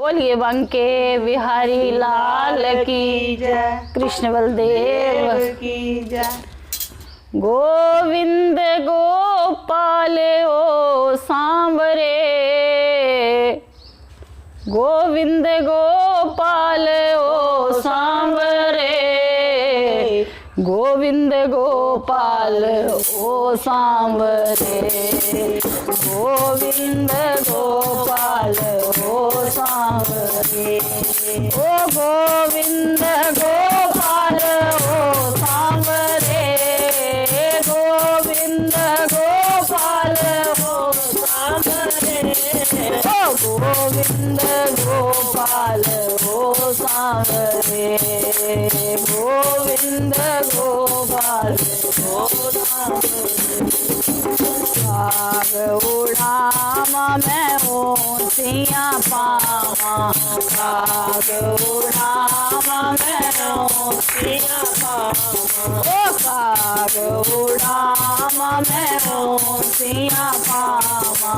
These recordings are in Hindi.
बोलिए बंके बिहारी लाल की जय, कृष्ण बलदेव की जय। गोविंद गोपाल ओ सांवरे, गोविंद गोपाल ओ सांवरे, गोविंद गोपाल ओ सांवरे, गोविंद गोपाल ओ सांवरे, ओ गोविंद गोपाल ओ सांवरे, गोविंद गोपाल ओ सांवरे, ओ गोविंद गोपाल ओ सांवरे, गोविंद गोपाल ओ सांवरे। काग उड़ामा मैं ऊंचियां पावा, काग उड़ामा मैं ऊंचियां पावा, ओ काग उड़ामा मैं ऊंचियां पावा,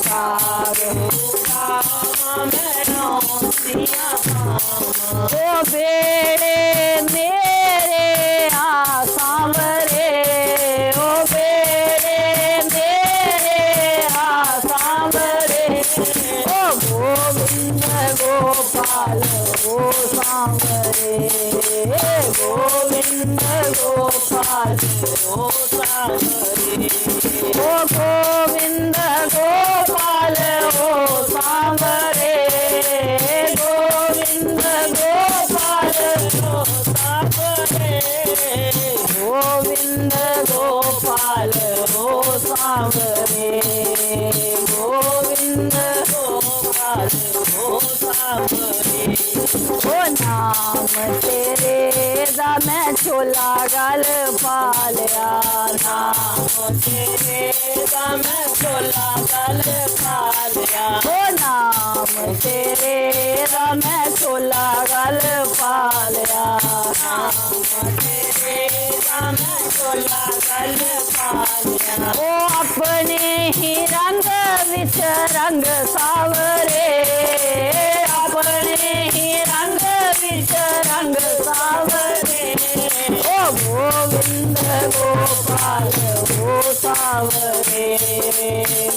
काग उड़ामा मैं ऊंचियां पावा, ओ बेड़े मेरे आ सांवरे, ओ बेड़े मेरे आ सांवरे, ओ गोविंद गोपाल ओ सांवरे, गोविंद गोपाल ओ सांवरे, ओ गोविंद गोपाल ओ सांवरे, गोविंद गोपाल ओ सांवरे, गोविंद गोपाल ओ सांवरे, गोविंद गोपाल ओ सांवरे, ओ नाम तेरे दा मैं छोला गल पालिया, नाम तेरे दा मैं छोला गल पालिया, ओ नाम तेरे दा मैं छोला गल पालिया, नाम तेरे दा मैं छोला गल पालिया, ओ अपने ही रंग विच रंग सावरे, अपने ही रंग विच रंग सावरे, ओ गोविंद गोपाल ओ सांवरे,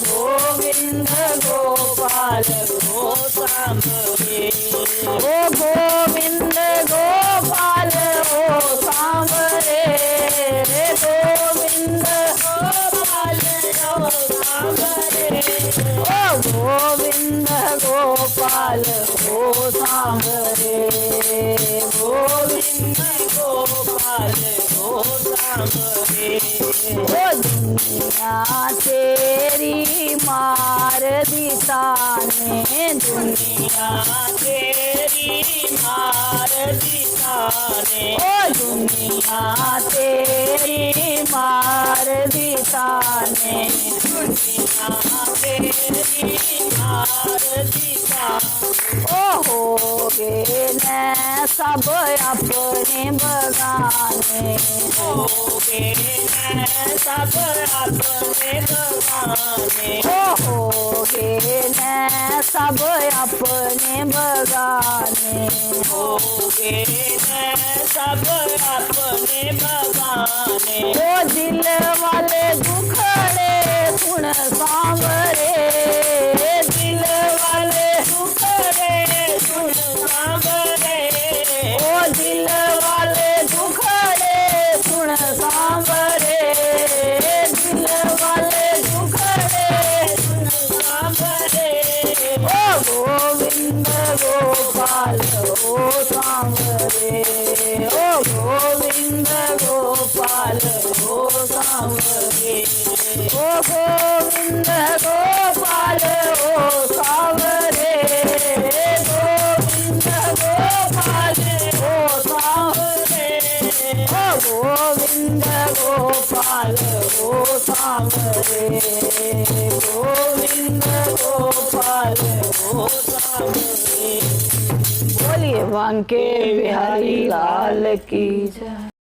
गोविंद गोपाल ओ सांवरे, ओ गोविंद गोपाल ओ सांवरे, गोविंद गोपाल ओ सांवरे, ओ गोविंद गोपाल ओ सांवरे, गोविंद गोपाल ओ सांवरे, ओ दुनिया तेरी मार दी ताने, दुनिया तेरी मार दी ताने, ओ दुनिया तेरी मार दी ताने, दुनिया तेरी मार दी ताने, ओ हो गए न सब अपने बगाने, हो गए न सब अपने बगाने, ओ हो गए न सब अपने बगाने, हो गए न सब अपने बगाने, ओ दिल वाले दुखड़े सुन सांवरे, दिल वाले दुखड़े सुन सांवरे, ओ दिल वाले दुखड़े सुन सांवरे, दिल वाले दुखड़े सुन सांवरे, ओ गोविंद गोपाल ओ सांवरे, ओ गोविंद गोपाल ओ सांवरे, ओ गोविंद गोपाल ओ सांवरे, गोविंद गोपाल ओ सांवरे, ओ गोविंद गोपाल ओ सांवरे, गोविंद गोपाल ओ सांवरे। बोलिए बांके बिहारी लाल की जय।